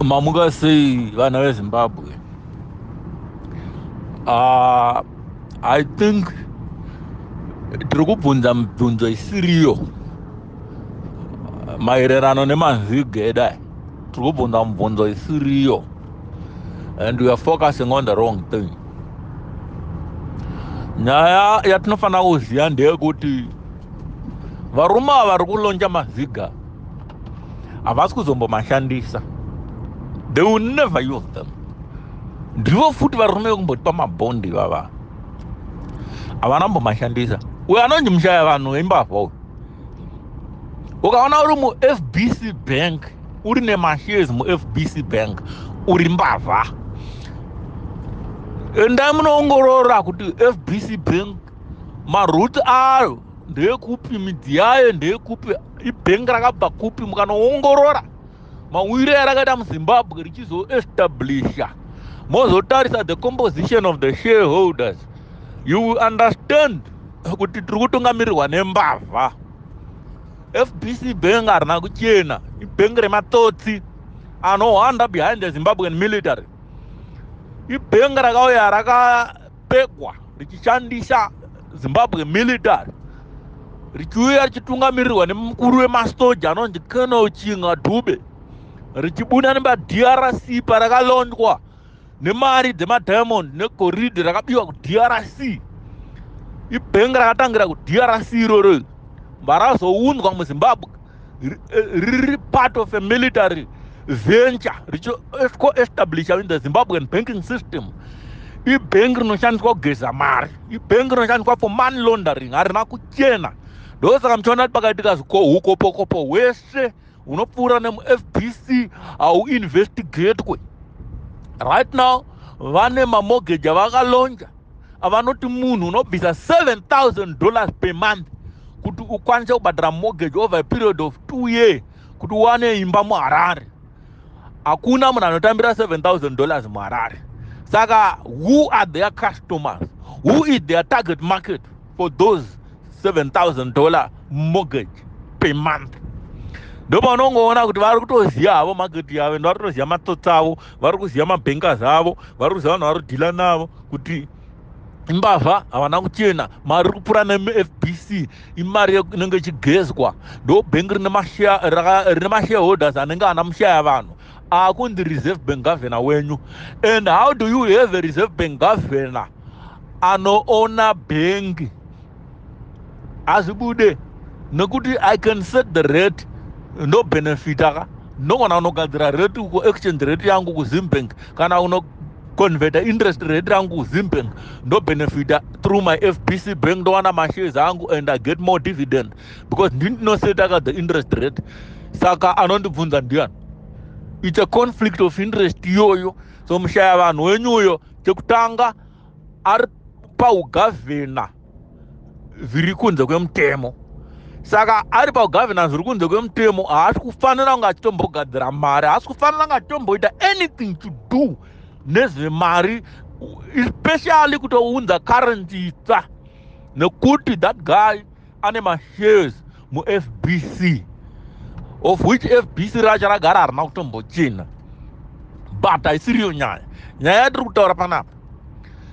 Mamuka sei vana veZimbabwe. Uh, I think tiri kubvunza mibvunzo isiriyo maererano nemavhigi edai. Tiri kubvunza mibvunzo isiriyo, and we are focusing on the wrong thing. Nyaya yatinofanira kuziva ndeyekuti varume ava vari kulonja mavhiga havasi kuzombomashandisa. They will never use them. Ndivo futi varume vekumbotipa mabhondi vava havana kumbomashandisa. Uyo anonzi mushaya vanhu veimbavha uyu, ukaona uri muFBC Bank, uri nemashares muFBC Bank, uri mbavha. Endai munoongorora kuti FBC Bank maruti ayo ndeyekupi, midzi yayo ndeyekupi, ibhengi rakabva kupi. Mukanoongorora mawire arakaita muZimbabwe richizoestablisha, mozotarisa the composition of the shareholders, you will understand kuti tiri kutungamirirwa nembavha. FBC Bank harina kuchena, ibhengi rematsotsi anohwanda behind the Zimbabwean military. Ibhengi rakauya rakapekwa richishandisa Zimbabwe military, richiuya richitungamirirwa nemukuru wemasoja anonzi Colonel Chinga Dube, richibuda nemaDRC parakalondwa nemari dzemadiamond negoridhe rakabiwa kuDRC. Ibhengi rakatangira kuDRC iroro mbarazounzwa muZimbabwe riri part of a military venture richiestablisha in the Zimbabwean banking system. Ibhengi rinoshandiswa kugeza mari, ibhengi rinoshandiswa for money laundering, harina kuchena. Ndosaka muchiona kuti pakaitika ukopokopo hwese hunopfuura nemuFBC hauinvestigatwe. Right now vane mamortgage avakalonja avanoti munhu unobvisa $7,000 per month kuti ukwanise kubhadhara mortgage over a period of 2 years kuti uwane imba muHarare. Hakuna munhu anotambira $7,000 muHarare. Saka who are their customers? Who is their target market for those $7,000 mortgage per month? Ndopa unongoona kuti vari kutoziva havo market yavo, vari kutoziva matsotsi avo, vari kuziva mabankers avo, vari kuziva vanhu vari kudhila navo kuti imbavha havana kuchena. Mari kupfuura nemuFBC imari inenge ichigezwa. Ndo bhengi rine mashareholders anenge ana mushaya vanhu. Hakunzi reserve bank governor wenyu. And how do you have a reserve bank governor anoona bhengi? Azibude nekuti I can set the rate, no benefit aka nogona unogadzira rate ku exchange rate yangu kuZimbank kana unoconverta interest rate yangu kuZimbank, no benefit through my FBC bank, ndowana mashares angu and I get more dividend because ndinosetaka the interest rate. Saka anondibvunza ndiani? It's a conflict of interest iyoyo. So mushaya vanhu wenyuyo chekutanga ari paugavhena zviri kunze kwemutemo. Saka ari paugavhena zviri kunze kwemutemo haasi kufanira kunge achitombogadzira mari, haasi kufanira kunge achitomboita anything to do nezvemari, especially kutounza currency itsva, nekuti that guy ane mashares muFBC, of which FBC racho ragara harina kutombochena. But haisiriyo nyaya. Nyaya yatiri kutaura panapa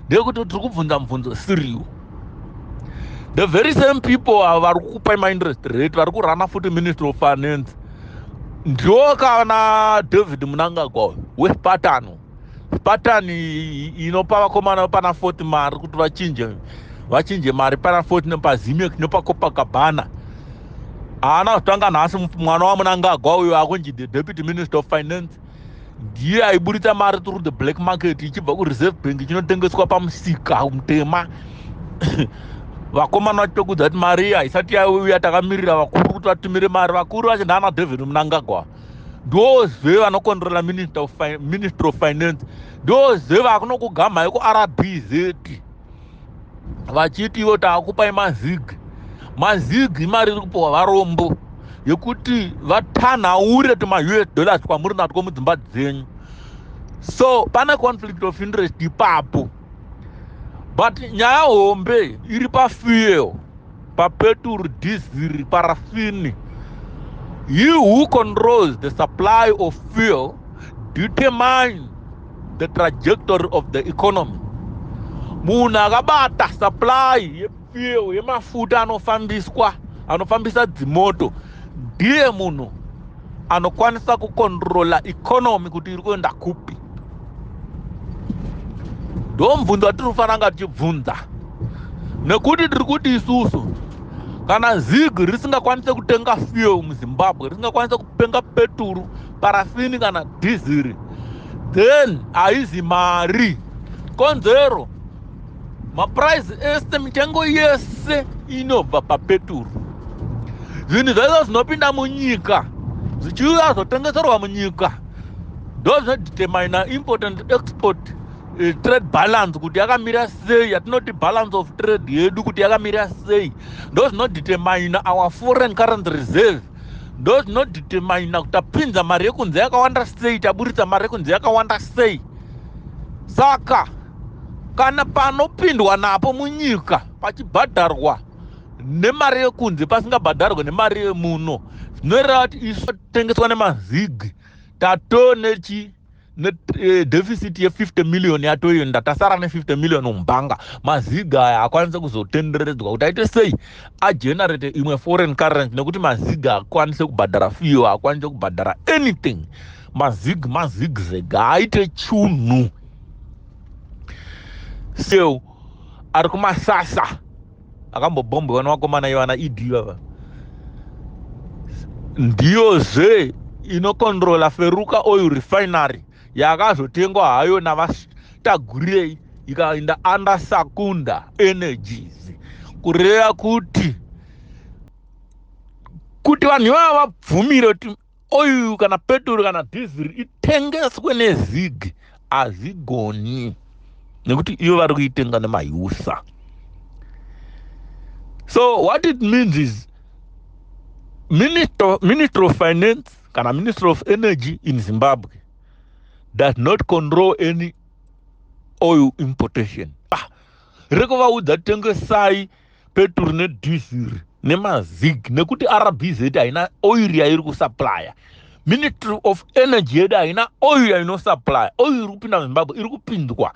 ndeyekuti tiri kubvunza mibvunzo siriyo. The very same people vari kukupai ma-interest rate, vari kurana futi Ministry of Finance, ndiwo kana David Mnangagwa weSpartan. Spartan inopa vakomana pana 40 mari kuti vachinje mari pana 40 nepaZimex nepaCopacabana. Haana kutanga nhasi mwana waMnangagwa uyo akunji the Deputy Minister of Finance ndiye aiburitsa mari through the black market ichibva kuReserve Bank ichinotengeswa pamusika mutema. Vakomana vachitokudza kuti mari iyi haisati yauya takamirira vakuru kuti vatumire mari. Vakuru vacho ndaana David Mnangagwa, ndozve vanokontrola Ministry of Finance, ndozve vakunokugamhai kuRBZ vachiti ivo taakupai mazigi mari iri kupiwa varombo yekuti vatanhaure tuma$US kwamuri natwo mudzimba dzenyu. So pane conflict of interest ipapo. But nyaya hombe iri pafuel, papetrol, diesel, paraffin. He who controls the supply of fuel determine the trajectory of the economy. Munhu akabata supply yefuel yemafuta anofambisa dzimoto ndiye munhu anokwanisa kukontrola economy kuti iri kuenda kupi. Ndo mubvunzo watiri kufanira tichibvunza, nekuti tiri kuti isusu kana ZIG risingakwanise kutenga fuel muZimbabwe, risingakwanise kutenga peturu, parafini kana diesel, then haizi mari konzero maprice ese, mitengo yese inobva papeturu. Zvinhu zvese zvinopinda munyika zvichiuya zvotengeserwa munyika ndo zvinodetermina import and export trade balance kuti yakamira sei, yatinoti balance of trade yedu kuti yakamira sei. Ndo zvinodetermina our foreign currency reserve, ndo zvinodetermina kuti tapinza mari yekunze yakawanda sei, taburitsa mari yekunze yakawanda sei. Saka kana panopindwa napo munyika pachibhadharwa nemari yekunze pasingabhadharwe nemari yemuno, zvinoreva kuti isu tengeswa nemaZIG tato deficit ye 50 million yatoenda, tasara ne 50 million mumbanga. MaZIG aya akwanise kuzotenderedzwa kuti aite sei agenerate imwe foreign currency, nekuti MaZIG akwanise kubhadhara fuel, akwanise kubhadhara anything. MaZIG zega aite chunhu. So ari kumasasa akambobhombwa nevakomana ivana ED vava, ndiyozve inokontrola Feruka Oil Refinery yakazotengwa hayo navasitagurei ikaenda under Sakunda Energies, kureva kuti vanhu ivava vabvumire kuti oil kana petrol kana diesel itengeswe neZIG hazigoni, nekuti iyo vari kuitenga nemayusa. So what it means is Minister of Finance kana Minister of Energy in Zimbabwe does not control any oil importation. Rekuvaudza tengesai petrol nediesel nemaZIG nekuti RBZ haina oil yairi kusupply. Ministry of Energy yedu haina oil yainosupply. Oil iri kupinda muZimbabwe iri kupindwa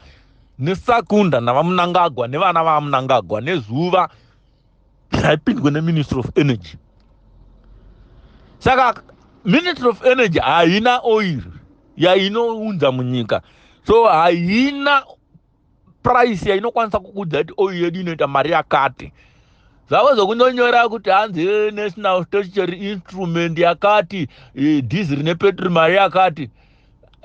neSakunda navaMnangagwa nevana vaMnangagwa nezuva raipindwa neMinistry of Energy. Saka Ministry of Energy haina oil yainounza munyika, so haina price yainokwanisa kukudza kuti oil yedu inoita mari yakati. Zvavo zvokunonyora kuti hanzi National Statutory Instrument yakati diesel nepetrol mari yakati,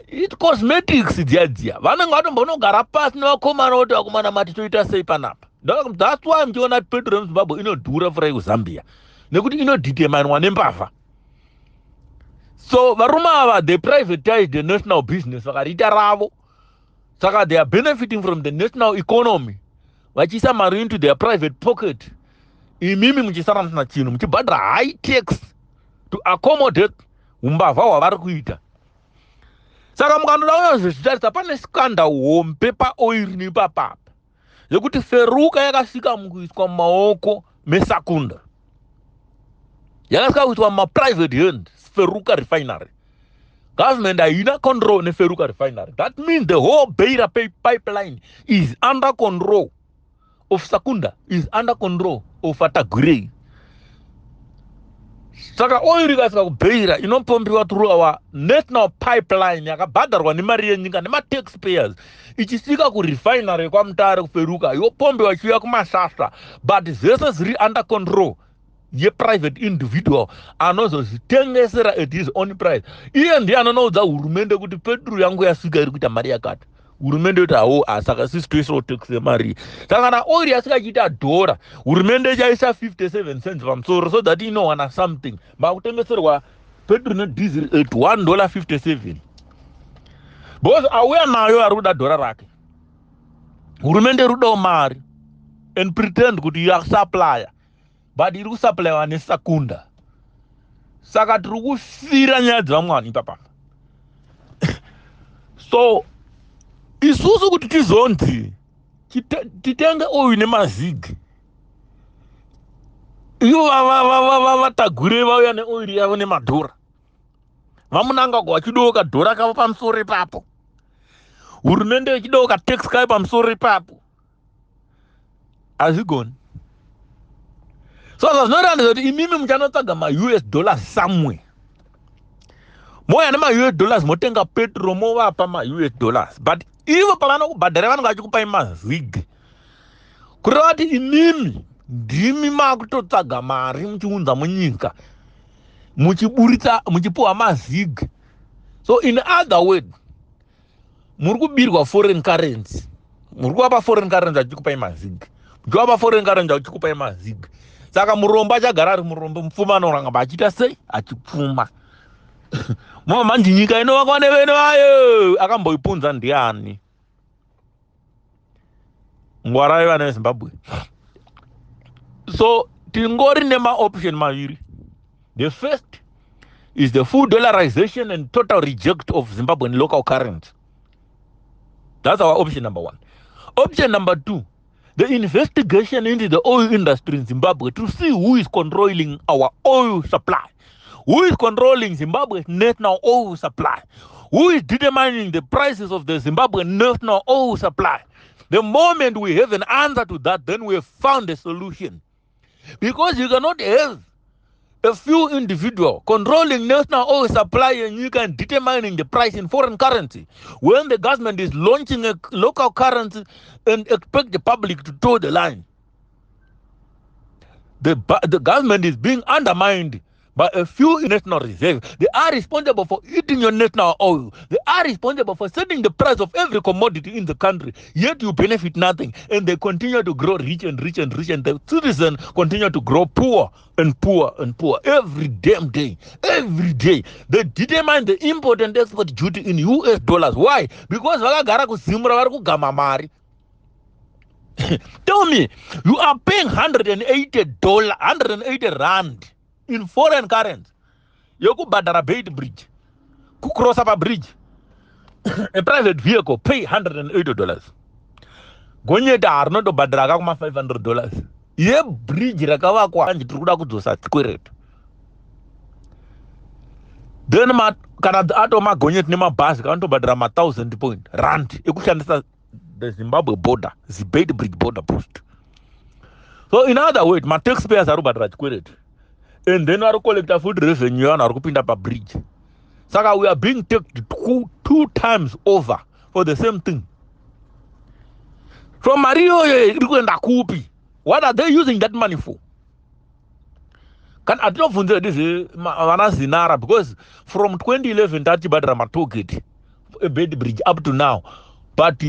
it cosmetics dziya vanenge vatombonogara pasi nevakomana kuti vakomana mati toita sei panapa. That's why mchiona petrol yemuZimbabwe inodhura fura kuZambia, nekuti inodeterminwa nembavha. So varume ava they privatized the national business vakariita ravo, saka they are benefiting from the national economy vachiisa mari into their private pocket. Imimi muchisara musina chinhu, muchibhadhara high tax to accommodate umbavha hwavari kuita. Saka mukandoda unozvitarisa pane skanda hombe paoil nepapapa yekuti Feruka yakasvika mukuiswa mumaoko meSakunda, yakasvika kuiswa mumaprivate hand. Feruka Refinery government haina control neFeruka Refinery. That means the whole Beira pipeline is under control of Sakunda, is under control of Atagurei. Saka oil ikasvika kuBeira inopombiwa through our national pipeline yakabhadharwa nemari yenyika nema-taxpayers, ichisvika kurefinery kwaMutare kuFeruka yopombiwa ichiuya kuMasasa, but zvese zviri under control ye-private individual anozozvitengesera at his own price. Iye ndiye anonoudza hurumende kuti petrol yangu yasvika iri kuita mari yakati. Hurumende yoti hawo saka sisi toisawo tax yemari. Saka kana oil yasvika ichiita dhora, hurumende ichaisa 57 cents pamusoro so that inowana something. Makutengeserwa petrol nediesel at $1.57. Because auya nayo ari kuda dhora rake. Hurumende iri kudawo mari and pretend kuti yakusupplya, but iri kusupplywa neSakunda. Saka tiri kufira nyaya dzevamwani papa. So isusu kuti tizonzi titenge oil nemaZIG, ivo vatagure vauya neoil yavo nemadhora, vamunangagwa vachidoka dhora kavo pamusoro ipapo, hurumende ichidoka tax kayo pamusoro ipapo, hazvigoni. Saka zvinoratidza kuti imimi muchanotsvaga ma-US dollars somewhere. Mouya nema-US dollars motenga petrol movapa ma-US dollars, but ivo pavanokubhadhara vanenge vachikupai mazig, kureva kuti imimi ndimi makutotsvaga mari muchiunza munyika muchipuwa mazig. So in other words, muri kubirwa foreign currency, muri kuvapa foreign currency vachikupai mazig, muchivapa foreign currency vachikupai mazig. Saka murombo achagara ari murombo, mupfuma anoranga achiita sei, achipfuma. Manje nyika inovakwa nevene vayo akamboipunza ndiani? Ngwarayo vana veZimbabwe. So tingori nema-option maviri. The first is the full dollarization and total reject of Zimbabwean local currency. That's our option number one. Option number two, the investigation into the oil industry in Zimbabwe to see who is controlling our oil supply, who is controlling Zimbabwe's national oil supply, who is determining the prices of the Zimbabwean national oil supply. The moment we have an answer to that, then we have found a solution. Because you cannot have a few individuals controlling national oil supply and you can determining the price in foreign currency when the government is launching a local currency and expect the public to toe the line. The government is being undermined by a few in national reserve. They are responsible for eating your national oil. They are responsible for setting the price of every commodity in the country. Yet you benefit nothing. And they continue to grow rich and rich and rich. And the citizens continue to grow poor and poor and poor every damn day. Every day. They determine the import and export duty in US dollars. Why? Because vakagara kusimura vari kugama mari. Tell me, you are paying $180 rand in foreign currency. Yokubhadhara Beit Bridge, kucross up a bridge. A private vehicle pay $180. Gonyeta arnotobhadhara kakuma $500. Ye bridge rakavakwa anje tirikuda kudzosa kweretu. Then kana atoma gonyeti nemabhazi kanotobhadhara ma$1,000 point rand ekushandisa the Zimbabwe border, the Beit Bridge border post. So in other words, my taxpayers are kubhadhara chikweretu. And then we collect food revenue and we put up a bridge. So we are being taxed two times over for the same thing. From Mario, what are they using that money for? Can I don't know this is Zinara because from 2011 that Badra target a Beit Bridge up to now, but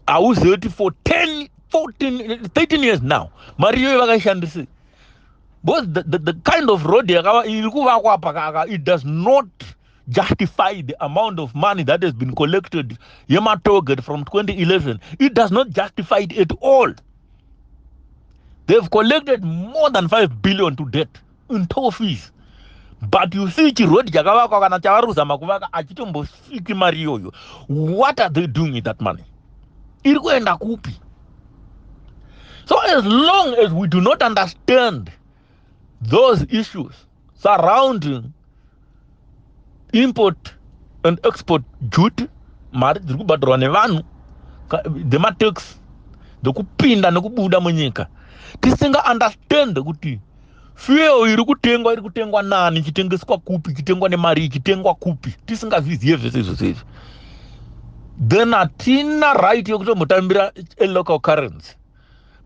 I was 30 for 10, 14, 13 years now. Mario but the kind of road it does not justify the amount of money that has been collected Target from 2011. It does not justify it at all. They've collected more than 5 billion to date in toll fees. But you see what are they doing with that money? So as long as we do not understand those issues surrounding import and export duty, the matrix, the kupinda nekubuda munyika, tisinga understand kuti fuel iri kutengwa nani, chitengeswa kupi, chitengwa nemari, chitengwa kupi, tisinga viziye zvese. Then atina right yokuti mutambira a local currency,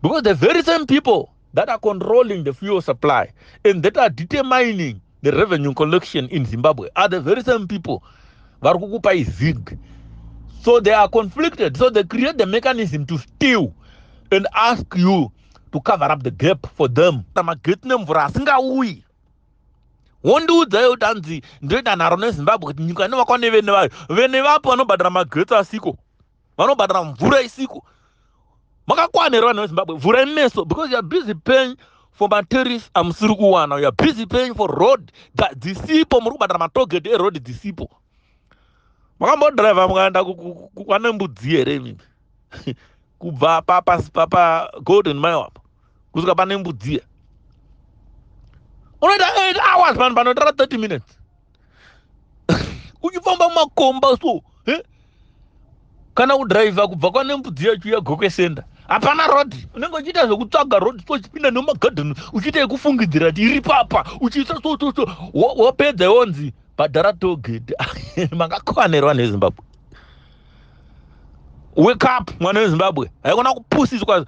because the very same people that are controlling the fuel supply and that are determining the revenue collection in Zimbabwe are the very same people that are zig. So they are conflicted. So they create the mechanism to steal and ask you to cover up the gap for them. One do the Danzi, Dreda Narone Zimbabwe, you can never call even Venevapo, no Badrama Greta Siko, Mano Badram Vura Siko. Because you are busy paying for materials, I'm Suruguana, you are busy paying for road that disipo Murubadamato get a road disipo. Magambo driver, I'm going to Kuanambudziere. Kuba Papa Golden Mayo. Kuskapanembudzia. Only 8 hours, man, but not 30 minutes. uchifamba mumakomba so kana kudhiraivha kubva kwane mbudzi yacho yagokwesenda hapana rodi, unenge uchiita zvekutsvaga rodi so uchipinda nemumagadheni uchiita yekufungidzira kuti iri papa uchiisa so wapedza yonzi bhadhara togedhi. Makakwanerwa nezimbabwe. Wake up mwana wezimbabwe, haikona kupusiswa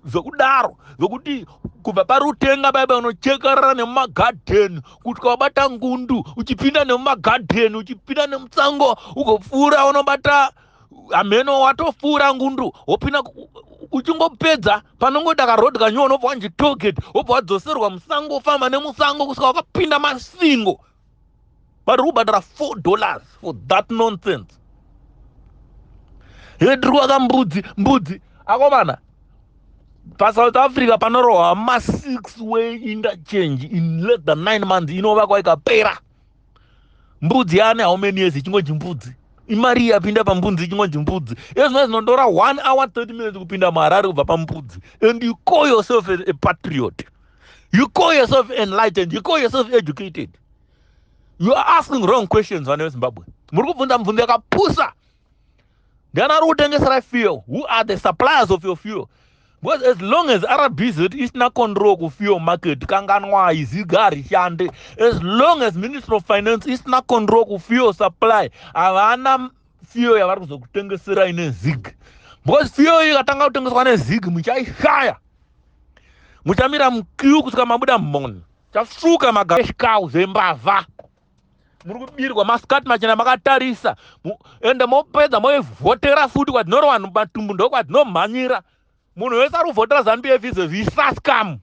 zvekudaro zvokuti kubva parutenga baba unochekerera nemumagadheni kuti wabata ngundu uchipinda nemumagadheni uchipinda nemutsango ugopfuura unobata ameno watopfuura ngundu wopinda uchingopedza panongoda karodi kanyowa unobva wanji togeti wobva wadzoserwa musango wofamba nemusango kusvika wakapinda masingo vari kubhadhara $4 for that nonsense. Tiri kuaka mbudzi akomana paSouth Africa panorohwa ma6-way interchange in less than 9 months inovakwa ikapera. Mbudzi yane how many years ichingonji mbudzi, imari yapinda pambudzi ichingonji mbudzi, ezvino zvinondora 1 hour 30 minutes kupinda muHarare kubva pambudzi. And you call yourself a patriot, you call yourself enlightened, you call yourself educated. You are asking wrong questions vana veZimbabwe. Muri kubvunza mibvunzo yakapusa. Ndiani ari kutengesera fuel? Who are the suppliers of your fuel? Because as long as RBZ isina control ku fuel market kanganwa iziga rishande, as long as Ministry of Finance isina control ku fuel supply, havana fuel yavari kuzokutengesera ine zig. Because fuel ikatanga kutengeswa nezig muchaishaya, muchamira mukiu kusvika mabuda moni, chasvuka magashikau zembavha. Muri kubirwa masikati machena makatarisa ende mopedza moivhotera futi kwadzinorohwa matumbu ndo kwadzinomhanyira. Munhu wese ari kuvhotera ZANU-PF is a visa scam.